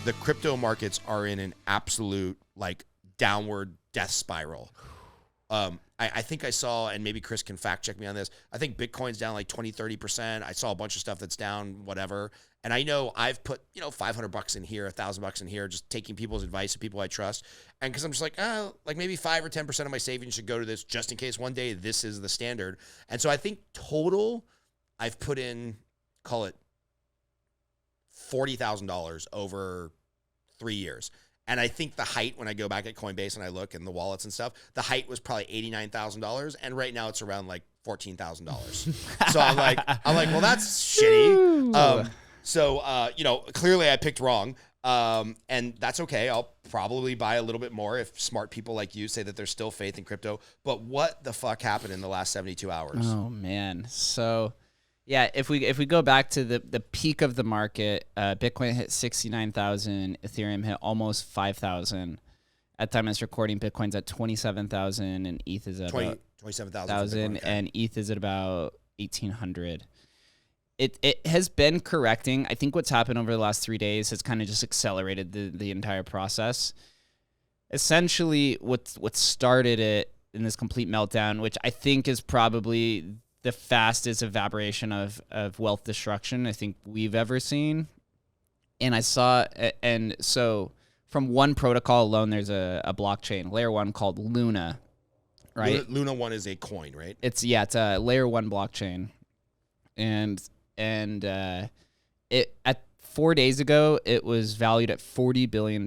the crypto markets are in an absolute like downward death spiral. I think I saw, and maybe Chris can fact check me on this, I think Bitcoin's down like 20-30%. I saw a bunch of stuff that's down whatever, and I know I've put $500 in here, $1,000 in here, just taking people's advice and people I trust, and because I'm just like, like maybe 5 or 10% of my savings should go to this just in case one day this is the standard. And so I think total I've put in, call it $40,000 over 3 years. And I think the height, when I go back at Coinbase and I look in the wallets and stuff, the height was probably $89,000, and right now it's around like $14,000. So I'm like, well, that's shitty. Clearly I picked wrong, and that's okay. I'll probably buy a little bit more if smart people like you say that there's still faith in crypto. But what the fuck happened in the last 72 hours? Oh man, so. Yeah, if we go back to the peak of the market, Bitcoin hit 69,000, Ethereum hit almost 5,000. At time of this recording, Bitcoin's at 27,000 and ETH is at 27,000 and ETH is at about 1,800. It has been correcting. I think what's happened over the last 3 days has kind of just accelerated the entire process. Essentially, what started it in this complete meltdown, which I think is probably the fastest evaporation of wealth destruction I think we've ever seen. And so from one protocol alone, there's a blockchain, layer 1 called Luna, right? Luna 1 is a coin, right? It's a layer 1 blockchain. And it at 4 days ago, it was valued at $40 billion.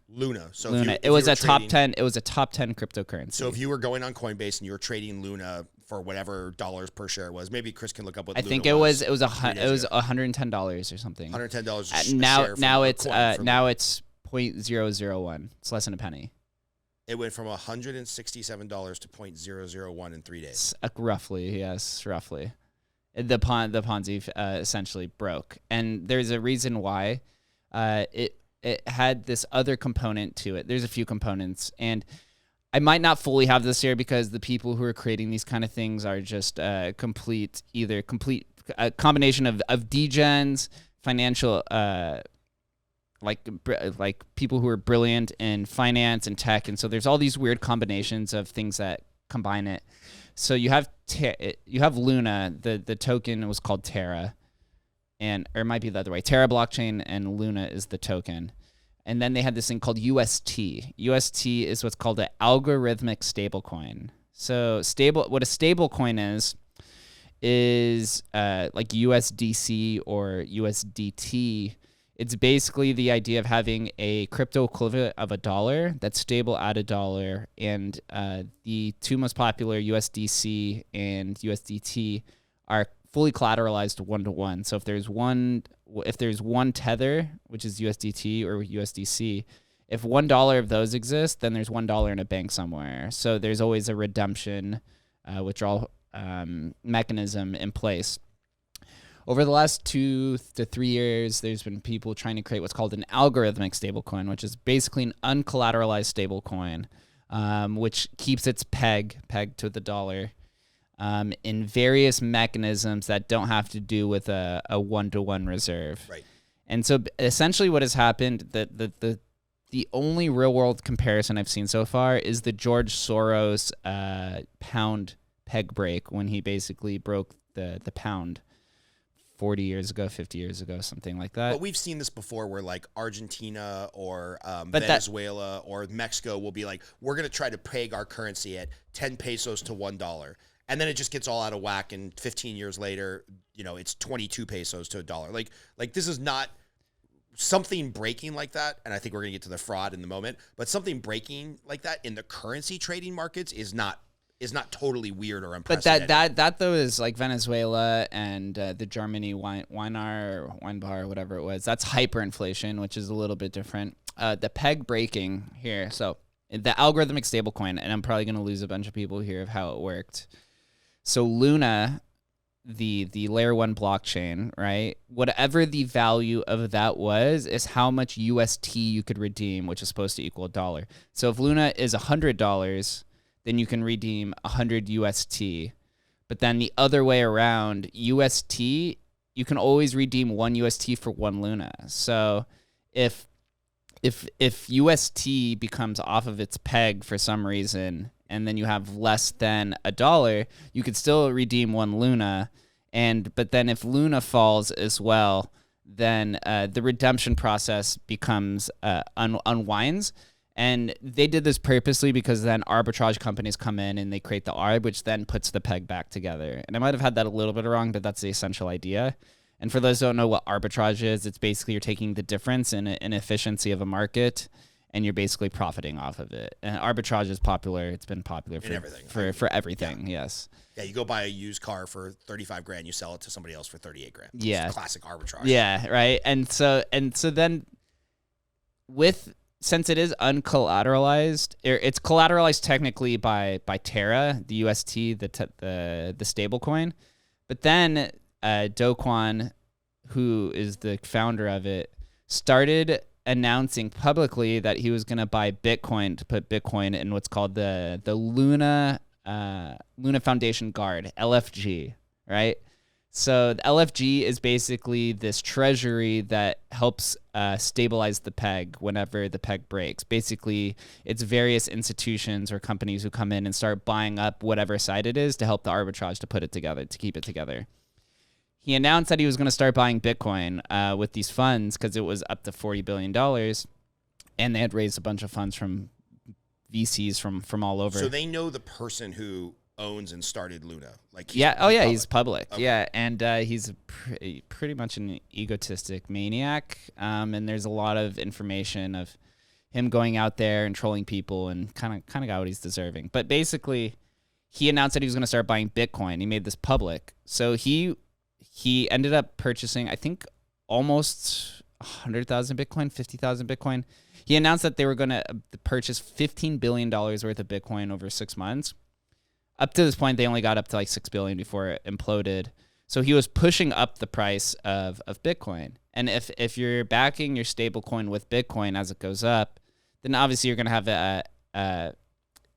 Luna. So Luna. It was a top 10 cryptocurrency. So if you were going on Coinbase and you were trading Luna for whatever dollars per share it was, maybe Chris can look up what I think it was $110 or something. $110. Now it's $0.001. It's less than a penny. It went from $167 to $0.001 in 3 days. Roughly, yes, roughly. The Ponzi essentially broke, and there's a reason why. It had this other component to it. There's a few components, and I might not fully have this here because the people who are creating these kind of things are just a complete combination of degens, financial, like people who are brilliant in finance and tech, and so there's all these weird combinations of things that combine it. So you have Luna, the token was called Terra, or it might be the other way. Terra blockchain and Luna is the token. And then they had this thing called UST. UST is what's called an algorithmic stablecoin. So what a stablecoin is like USDC or USDT. It's basically the idea of having a crypto equivalent of $1 that's stable at $1. And the two most popular, USDC and USDT, are fully collateralized 1-to-1. So if there's one tether, which is USDT or USDC, if $1 of those exist, then there's $1 in a bank somewhere. So there's always a redemption withdrawal mechanism in place. Over the last 2 to 3 years, there's been people trying to create what's called an algorithmic stablecoin, which is basically an uncollateralized stablecoin, which keeps its peg to the dollar. In various mechanisms that don't have to do with a 1-to-1 reserve. Right. And so essentially what has happened, the only real world comparison I've seen so far is the George Soros pound peg break, when he basically broke the pound 40 years ago, 50 years ago, something like that. But we've seen this before where like Argentina or Venezuela or Mexico will be like, we're going to try to peg our currency at 10 pesos to $1. And then it just gets all out of whack, and 15 years later, it's 22 pesos to $1. Like this is not something breaking like that, and I think we're going to get to the fraud in the moment, but something breaking like that in the currency trading markets is not totally weird or unprecedented. But that though is like Venezuela and the Germany wine bar or whatever it was. That's hyperinflation, which is a little bit different. The peg breaking here. So the algorithmic stablecoin, and I'm probably going to lose a bunch of people here of how it worked. So Luna, the layer 1 blockchain, right? Whatever the value of that was is how much UST you could redeem, which is supposed to equal $1. So if Luna is $100, then you can redeem 100 UST. But then the other way around, UST, you can always redeem 1 UST for 1 Luna. So if if UST becomes off of its peg for some reason, and then you have less than $1, you could still redeem 1 Luna, but then if Luna falls as well, then the redemption process becomes unwinds. And they did this purposely because then arbitrage companies come in and they create the arb, which then puts the peg back together. And I might have had that a little bit wrong, but that's the essential idea. And for those who don't know what arbitrage is, it's basically you're taking the difference in efficiency of a market and you're basically profiting off of it. And arbitrage is popular. It's been popular for everything. For everything, yeah. Yes. Yeah, you go buy a used car for $35,000, you sell it to somebody else for $38,000. Yeah. It's classic arbitrage. Yeah, right. And so then since it is uncollateralized, it's collateralized technically by Terra, the UST, the stable coin. But then Do Kwon, who is the founder of it, started announcing publicly that he was going to buy Bitcoin to put Bitcoin in what's called the Luna Foundation Guard, LFG, right? So the LFG is basically this treasury that helps stabilize the peg whenever the peg breaks. Basically, it's various institutions or companies who come in and start buying up whatever side it is to help the arbitrage to put it together, to keep it together. He announced that he was going to start buying Bitcoin with these funds because it was up to $40 billion, and they had raised a bunch of funds from VCs from all over. So they know the person who owns and started Luna. Like he's public. Okay. Yeah, and he's pretty much an egotistic maniac. And there's a lot of information of him going out there and trolling people and kind of got what he's deserving. But basically, he announced that he was going to start buying Bitcoin. He made this public. So he ended up purchasing, I think, almost 100,000 Bitcoin, 50,000 Bitcoin. He announced that they were going to purchase $15 billion worth of Bitcoin over 6 months. Up to this point, they only got up to like $6 billion before it imploded. So he was pushing up the price of Bitcoin. And if you're backing your stable coin with Bitcoin as it goes up, then obviously you're going to have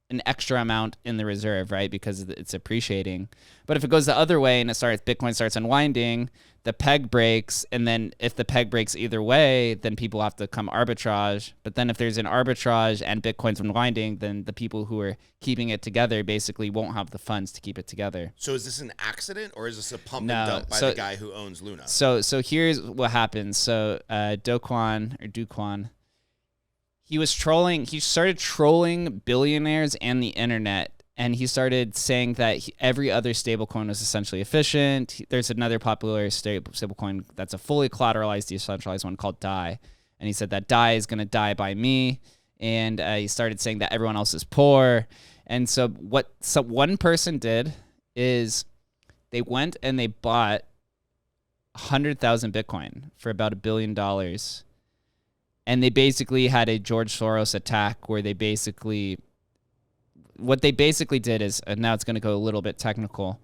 an extra amount in the reserve, right? Because it's appreciating. But if it goes the other way and Bitcoin starts unwinding, the peg breaks, and then if the peg breaks either way, then people have to come arbitrage. But then if there's an arbitrage and Bitcoin's unwinding, then the people who are keeping it together basically won't have the funds to keep it together. So is this an accident, or is this a pump and dump by the guy who owns Luna? So here's what happens. So Do Kwon, he started trolling billionaires and the internet, and he started saying that every other stablecoin was essentially efficient. There's another popular stablecoin that's a fully collateralized, decentralized one called DAI, and he said that DAI is going to die by me, and he started saying that everyone else is poor. And so what one person did is they went and they bought 100,000 Bitcoin for about $1 billion. And they basically had a George Soros attack where what they basically did is, and now it's going to go a little bit technical.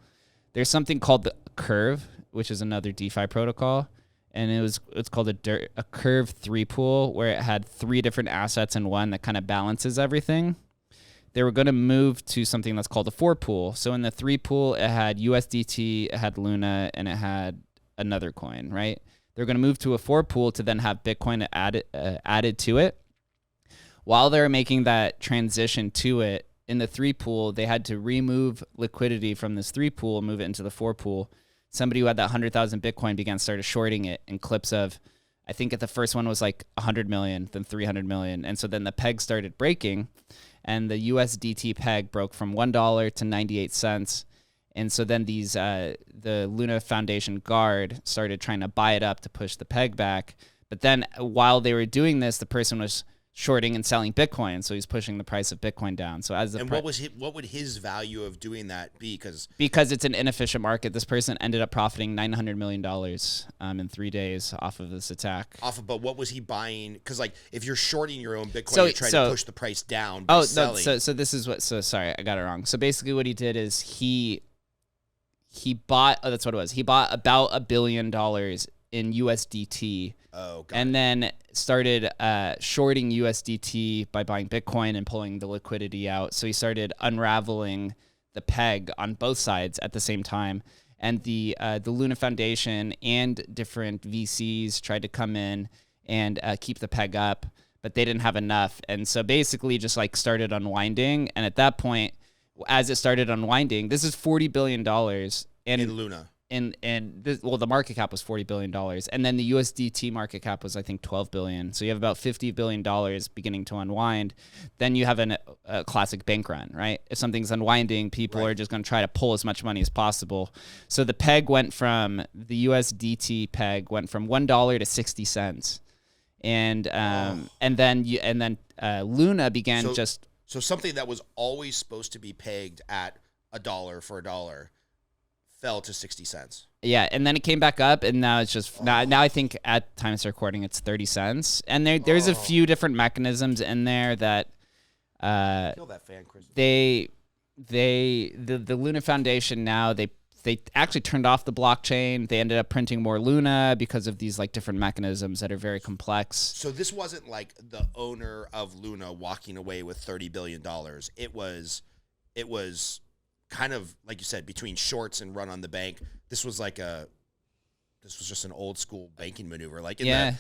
There's something called the Curve, which is another DeFi protocol. And it's called a Curve 3 pool, where it had 3 different assets in one that kind of balances everything. They were going to move to something that's called a 4 pool. So in the 3 pool, it had USDT, it had Luna, and it had another coin, right? They're going to move to a 4 pool to then have Bitcoin added to it. While they're making that transition to it, in the 3 pool, they had to remove liquidity from this 3 pool, move it into the 4 pool. Somebody who had that 100,000 Bitcoin started shorting it in clips of, I think at the first one was like 100 million, then 300 million. And so then the peg started breaking, and the USDT peg broke from $1 to 98 cents. And so then the Luna Foundation Guard started trying to buy it up to push the peg back. But then while they were doing this, the person was shorting and selling Bitcoin, so he's pushing the price of Bitcoin down. So what would his value of doing that be? Because it's an inefficient market. This person ended up profiting $900 million in 3 days off of this attack. But what was he buying? Because like if you're shorting your own Bitcoin, you're trying to push the price down. By selling. So this is what. So sorry, I got it wrong. So basically, what he did is he bought. Oh, that's what it was. He bought about $1 billion in USDT. And then started shorting USDT by buying Bitcoin and pulling the liquidity out. So he started unraveling the peg on both sides at the same time. And the Luna Foundation and different VCs tried to come in and keep the peg up. but they didn't have enough. And so basically just like started unwinding. And at that point, as it started unwinding, this is $40 billion. In Luna. The market cap was $40 billion. And then the USDT market cap was, I think, $12 billion. So you have about $50 billion beginning to unwind. Then you have a classic bank run, right? If something's unwinding, people are just going to try to pull as much money as possible. So the the USDT peg went from $1 to 60 cents. And then Luna began So something that was always supposed to be pegged at $1 for $1 fell to 60 cents. Yeah, and then it came back up, and now it's just now I think at time of recording it's 30 cents. And there's a few different mechanisms in there that Kill that fan, Chris. The Luna Foundation now they actually turned off the blockchain. They ended up printing more Luna because of these like different mechanisms that are very complex. So this wasn't like the owner of Luna walking away with $30 billion. It was kind of, like you said, between shorts and run on the bank. This was just an old school banking maneuver. Like in